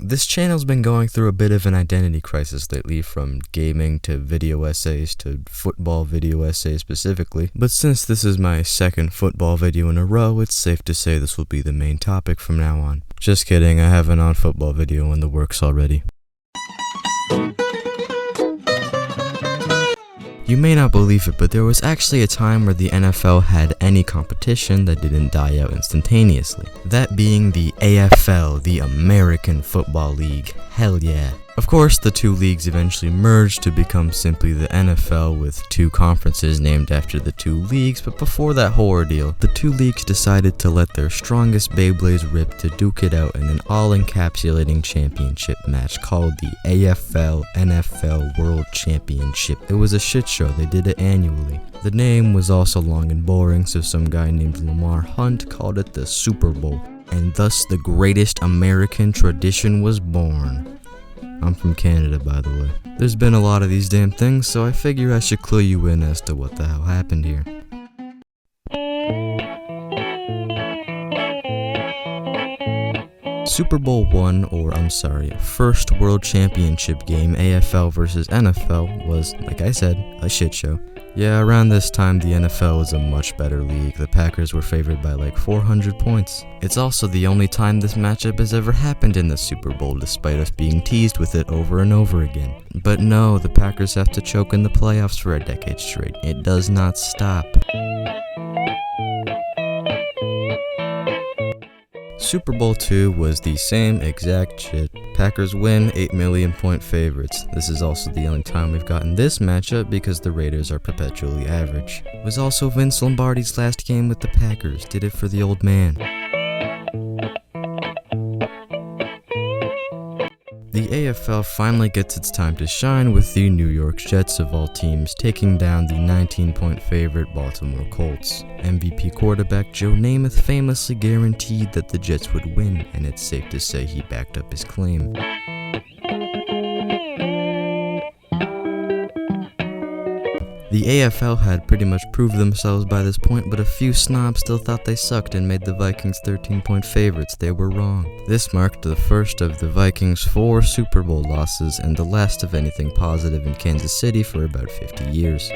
This channel's been going through a bit of an identity crisis lately, from gaming to video essays to football video essays specifically, but since this is my second football video in a row, it's safe to say this will be the main topic from now on. Just kidding, I have a non-football video in the works already. You may not believe it, but there was actually a time where the NFL had any competition that didn't die out instantaneously. That being the AFL, the American Football League. Hell yeah. Of course, the two leagues eventually merged to become simply the NFL, with two conferences named after the two leagues, but before that whole ordeal, the two leagues decided to let their strongest Beyblades rip to duke it out in an all-encapsulating championship match called the AFL-NFL World Championship. It was a shit show, they did it annually. The name was also long and boring, so some guy named Lamar Hunt called it the Super Bowl, and thus the greatest American tradition was born. I'm from Canada, by the way. There's been a lot of these damn things, so I figure I should clue you in as to what the hell happened here. Super Bowl first World Championship game, AFL versus NFL, was, like I said, a shit show. Yeah, around this time, the NFL was a much better league. The Packers were favored by like 400 points. It's also the only time this matchup has ever happened in the Super Bowl, despite us being teased with it over and over again. But no, the Packers have to choke in the playoffs for a decade straight. It does not stop. Super Bowl II was the same exact shit. Packers win, 8 million point favorites. This is also the only time we've gotten this matchup because the Raiders are perpetually average. It was also Vince Lombardi's last game with the Packers. Did it for the old man. The AFL finally gets its time to shine with the New York Jets of all teams taking down the 19-point favorite Baltimore Colts. MVP quarterback Joe Namath famously guaranteed that the Jets would win, and it's safe to say he backed up his claim. The AFL had pretty much proved themselves by this point, but a few snobs still thought they sucked and made the Vikings 13-point favorites. They were wrong. This marked the first of the Vikings' 4 Super Bowl losses and the last of anything positive in Kansas City for about 50 years.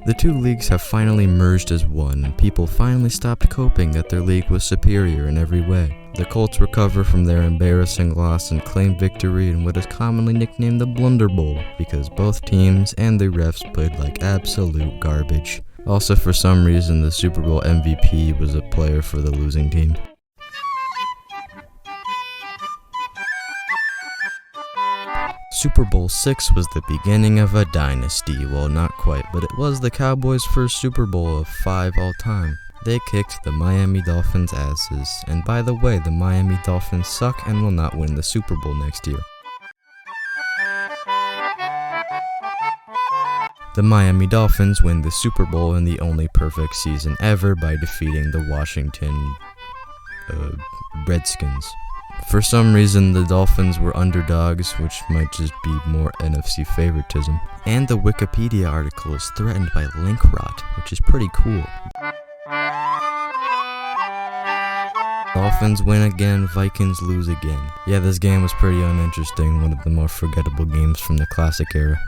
The two leagues have finally merged as one, and people finally stopped coping that their league was superior in every way. The Colts recover from their embarrassing loss and claim victory in what is commonly nicknamed the Blunder Bowl, because both teams and the refs played like absolute garbage. Also, for some reason, the Super Bowl MVP was a player for the losing team. Super Bowl VI was the beginning of a dynasty. Well, not quite, but it was the Cowboys' first Super Bowl of 5 all time. They kicked the Miami Dolphins' asses, and by the way, the Miami Dolphins suck and will not win the Super Bowl next year. The Miami Dolphins win the Super Bowl in the only perfect season ever by defeating the Washington Redskins. For some reason, the Dolphins were underdogs, which might just be more NFC favoritism. And the Wikipedia article is threatened by link rot, which is pretty cool. Dolphins win again, Vikings lose again. Yeah, this game was pretty uninteresting, one of the more forgettable games from the classic era.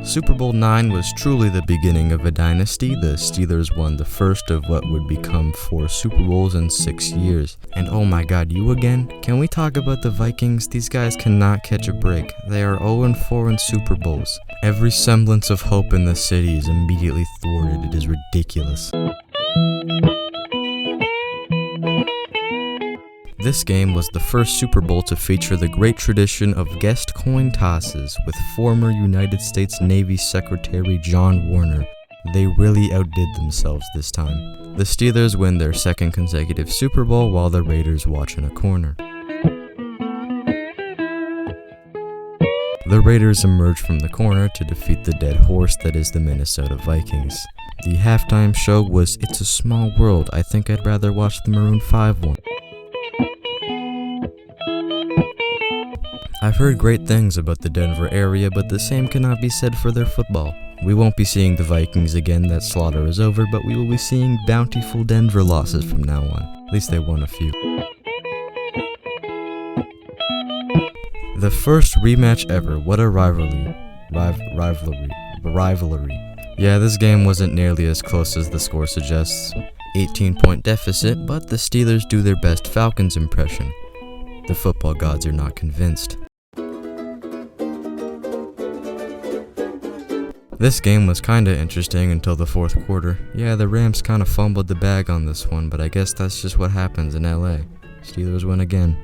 Super Bowl IX was truly the beginning of a dynasty. The Steelers won the first of what would become 4 Super Bowls in 6 years. And oh my god, you again? Can we talk about the Vikings? These guys cannot catch a break. They are 0-4 in Super Bowls. Every semblance of hope in the city is immediately thwarted. It is ridiculous. This game was the first Super Bowl to feature the great tradition of guest coin tosses with former United States Navy Secretary John Warner. They really outdid themselves this time. The Steelers win their second consecutive Super Bowl while the Raiders watch in a corner. The Raiders emerge from the corner to defeat the dead horse that is the Minnesota Vikings. The halftime show was "It's a Small World, I think I'd rather watch the Maroon 5 one." I've heard great things about the Denver area, but the same cannot be said for their football. We won't be seeing the Vikings again, that slaughter is over, but we will be seeing bountiful Denver losses from now on. At least they won a few. The first rematch ever, what a rivalry. Rivalry. Yeah, this game wasn't nearly as close as the score suggests. 18-point deficit, but the Steelers do their best Falcons impression. The football gods are not convinced. This game was kinda interesting until the fourth quarter. Yeah, the Rams kinda fumbled the bag on this one, but I guess that's just what happens in LA. Steelers win again.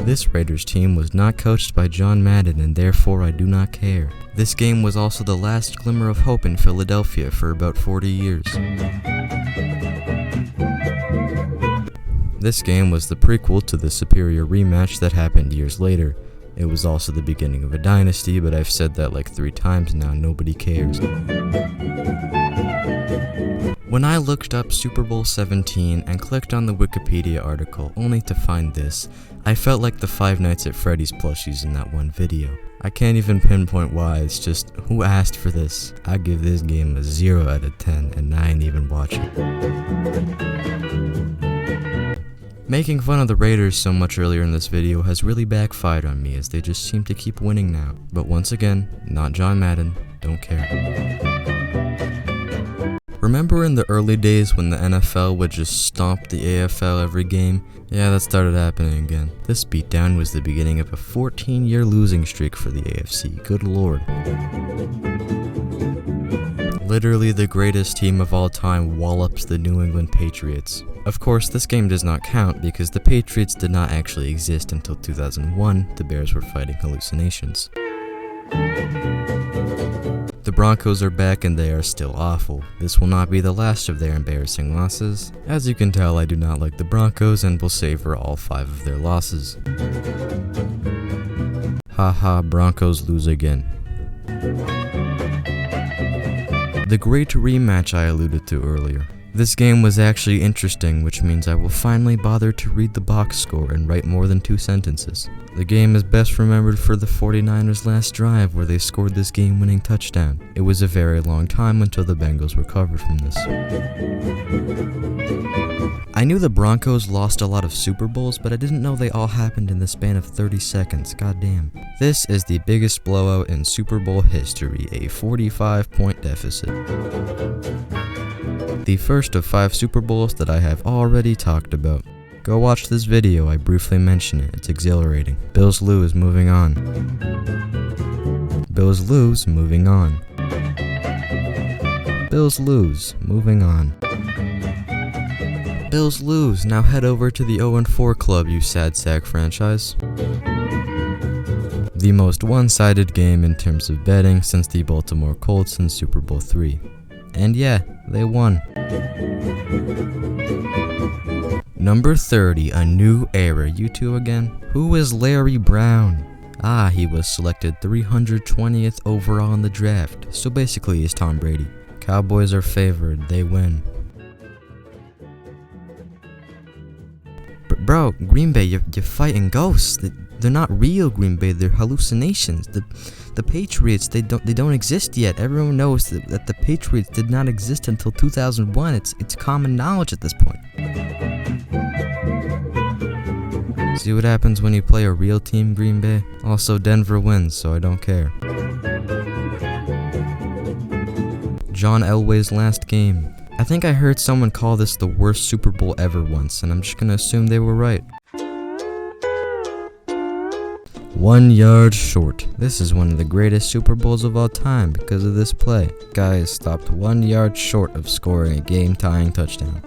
This Raiders team was not coached by John Madden, and therefore I do not care. This game was also the last glimmer of hope in Philadelphia for about 40 years. This game was the prequel to the superior rematch that happened years later. It was also the beginning of a dynasty, but I've said that like 3 times now, nobody cares. When I looked up Super Bowl 17 and clicked on the Wikipedia article only to find this, I felt like the Five Nights at Freddy's plushies in that one video. I can't even pinpoint why, it's just, who asked for this? I give this game a 0 out of 10 and I ain't even watching. Making fun of the Raiders so much earlier in this video has really backfired on me, as they just seem to keep winning now. But once again, not John Madden, don't care. Remember in the early days when the NFL would just stomp the AFL every game? Yeah, that started happening again. This beatdown was the beginning of a 14-year losing streak for the AFC, good lord. Literally the greatest team of all time wallops the New England Patriots. Of course, this game does not count because the Patriots did not actually exist until 2001, the Bears were fighting hallucinations. The Broncos are back and they are still awful. This will not be the last of their embarrassing losses. As you can tell, I do not like the Broncos and will savor all 5 of their losses. Haha, Broncos lose again. The great rematch I alluded to earlier. This game was actually interesting, which means I will finally bother to read the box score and write more than 2 sentences. The game is best remembered for the 49ers' last drive where they scored this game-winning touchdown. It was a very long time until the Bengals recovered from this. I knew the Broncos lost a lot of Super Bowls, but I didn't know they all happened in the span of 30 seconds, goddamn. This is the biggest blowout in Super Bowl history, a 45-point deficit. The first of 5 Super Bowls that I have already talked about. Go watch this video, I briefly mention it, it's exhilarating. Bills lose, moving on. Bills lose, moving on. Bills lose, moving on. Bills lose, now head over to the 0-4 club, you sad sack franchise. The most one-sided game in terms of betting since the Baltimore Colts in Super Bowl III. And yeah, they won. Number 30, a new era. You two again? Who is Larry Brown? Ah, he was selected 320th overall in the draft. So basically he's Tom Brady. Cowboys are favored, they win. Bro, Green Bay, you're fighting ghosts. They're not real, Green Bay, they're hallucinations. The Patriots, they don't exist yet. Everyone knows that the Patriots did not exist until 2001. It's common knowledge at this point. See what happens when you play a real team, Green Bay? Also, Denver wins, so I don't care. John Elway's last game. I think I heard someone call this the worst Super Bowl ever once, and I'm just gonna assume they were right. 1 yard short. This is one of the greatest Super Bowls of all time because of this play. Guys stopped 1 yard short of scoring a game-tying touchdown.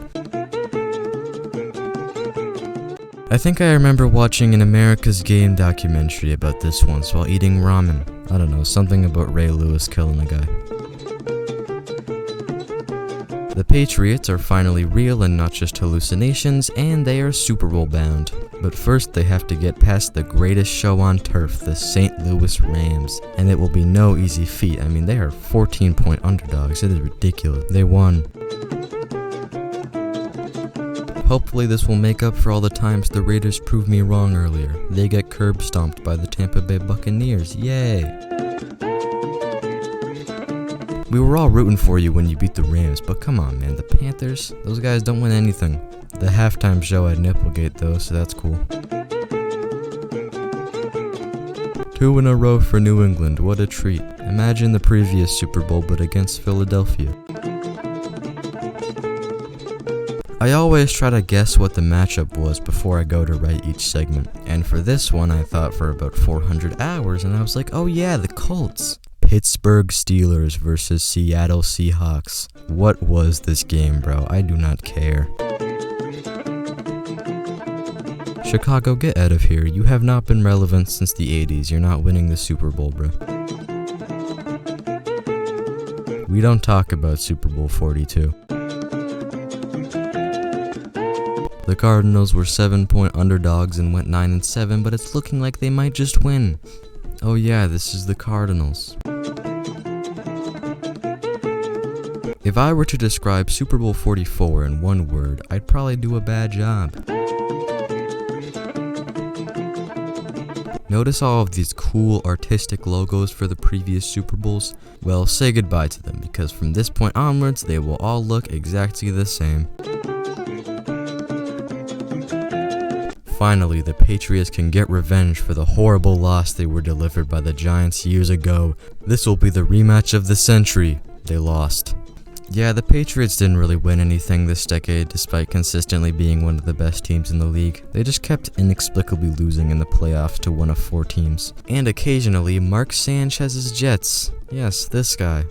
I think I remember watching an America's Game documentary about this once while eating ramen. I don't know, something about Ray Lewis killing a guy. The Patriots are finally real and not just hallucinations, and they are Super Bowl bound. But first they have to get past the greatest show on turf, the St. Louis Rams. And it will be no easy feat. I mean, they are 14-point underdogs. It is ridiculous. They won. Hopefully this will make up for all the times the Raiders proved me wrong earlier. They get curb stomped by the Tampa Bay Buccaneers. Yay! We were all rooting for you when you beat the Rams, but come on, man, the Panthers? Those guys don't win anything. The halftime show had Nipplegate though, so that's cool. 2 in a row for New England, what a treat. Imagine the previous Super Bowl but against Philadelphia. I always try to guess what the matchup was before I go to write each segment, and for this one I thought for about 400 hours and I was like, oh yeah, the Colts. Pittsburgh Steelers versus Seattle Seahawks. What was this game, bro? I do not care. Chicago, get out of here. You have not been relevant since the 80s. You're not winning the Super Bowl, bro. We don't talk about Super Bowl 42. The Cardinals were 7-point underdogs and went 9-7, but it's looking like they might just win. Oh yeah, this is the Cardinals. If I were to describe Super Bowl 44 in one word, I'd probably do a bad job. Notice all of these cool artistic logos for the previous Super Bowls? Well, say goodbye to them, because from this point onwards, they will all look exactly the same. Finally, the Patriots can get revenge for the horrible loss they were delivered by the Giants years ago. This will be the rematch of the century. They lost. Yeah, the Patriots didn't really win anything this decade, despite consistently being one of the best teams in the league. They just kept inexplicably losing in the playoffs to one of 4 teams. And occasionally, Mark Sanchez's Jets. Yes, this guy.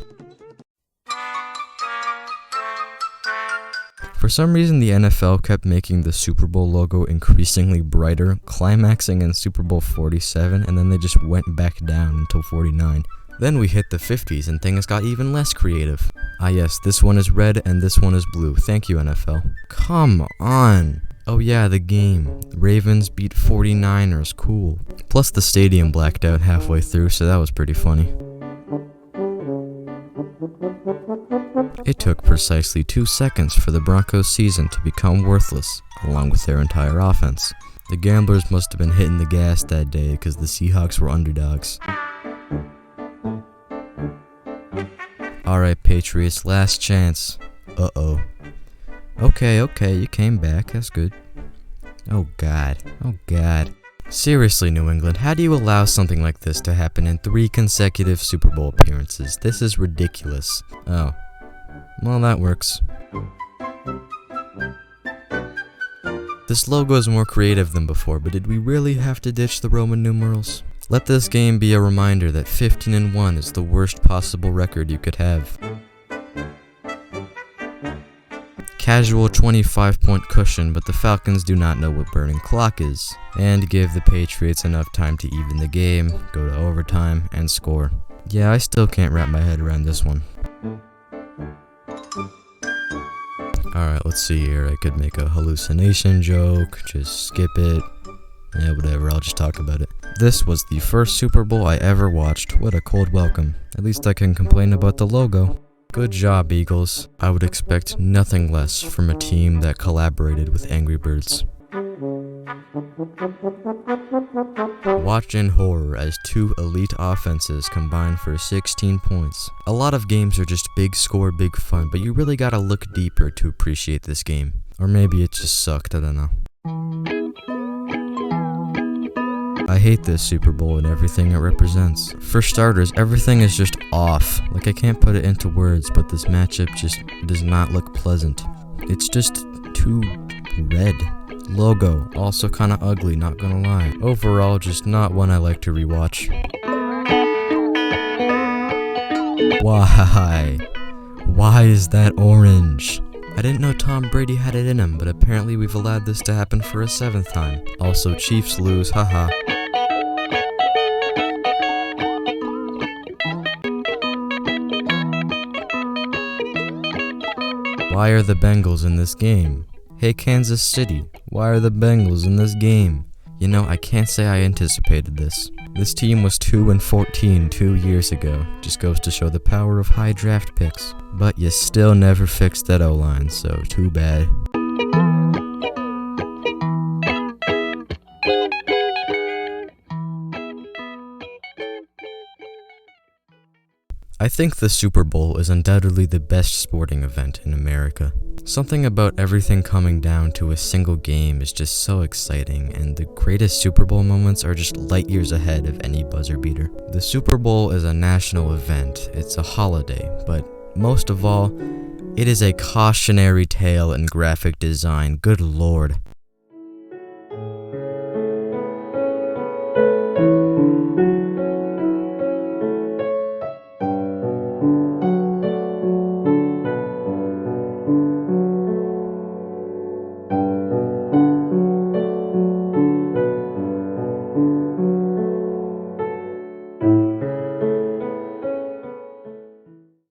For some reason, the NFL kept making the Super Bowl logo increasingly brighter, climaxing in Super Bowl 47, and then they just went back down until 49. Then we hit the 50s and things got even less creative. Ah yes, this one is red and this one is blue. Thank you, NFL. Come on! Oh yeah, the game. Ravens beat 49ers, cool. Plus the stadium blacked out halfway through, so that was pretty funny. It took precisely 2 seconds for the Broncos season to become worthless, along with their entire offense. The gamblers must have been hitting the gas that day because the Seahawks were underdogs. Alright, Patriots, last chance. Uh-oh. Okay, you came back, that's good. Oh god. Seriously, New England, how do you allow something like this to happen in 3 consecutive Super Bowl appearances? This is ridiculous. Oh. Well, that works. This logo is more creative than before, but did we really have to ditch the Roman numerals? Let this game be a reminder that 15-1 is the worst possible record you could have. Casual 25-point cushion, but the Falcons do not know what burning clock is, and give the Patriots enough time to even the game, go to overtime, and score. Yeah, I still can't wrap my head around this one. Alright, let's see here. I could make a hallucination joke, just skip it. Yeah, whatever, I'll just talk about it. This was the first Super Bowl I ever watched. What a cold welcome. At least I can complain about the logo. Good job, Eagles. I would expect nothing less from a team that collaborated with Angry Birds. Watch in horror as 2 elite offenses combine for 16 points. A lot of games are just big score, big fun, but you really gotta look deeper to appreciate this game. Or maybe it just sucked, I don't know. I hate this Super Bowl and everything it represents. For starters, everything is just off. Like, I can't put it into words, but this matchup just does not look pleasant. It's just too red. Logo, also kinda ugly, not gonna lie. Overall, just not one I like to rewatch. Why? Why is that orange? I didn't know Tom Brady had it in him, but apparently we've allowed this to happen for a 7th time. Also, Chiefs lose, haha. Why are the Bengals in this game? Hey Kansas City, why are the Bengals in this game? You know, I can't say I anticipated this. This team was 2-14 2 years ago. Just goes to show the power of high draft picks. But you still never fixed that O-line, so too bad. I think the Super Bowl is undoubtedly the best sporting event in America. Something about everything coming down to a single game is just so exciting, and the greatest Super Bowl moments are just light years ahead of any buzzer beater. The Super Bowl is a national event, it's a holiday, but most of all, it is a cautionary tale in graphic design. Good lord.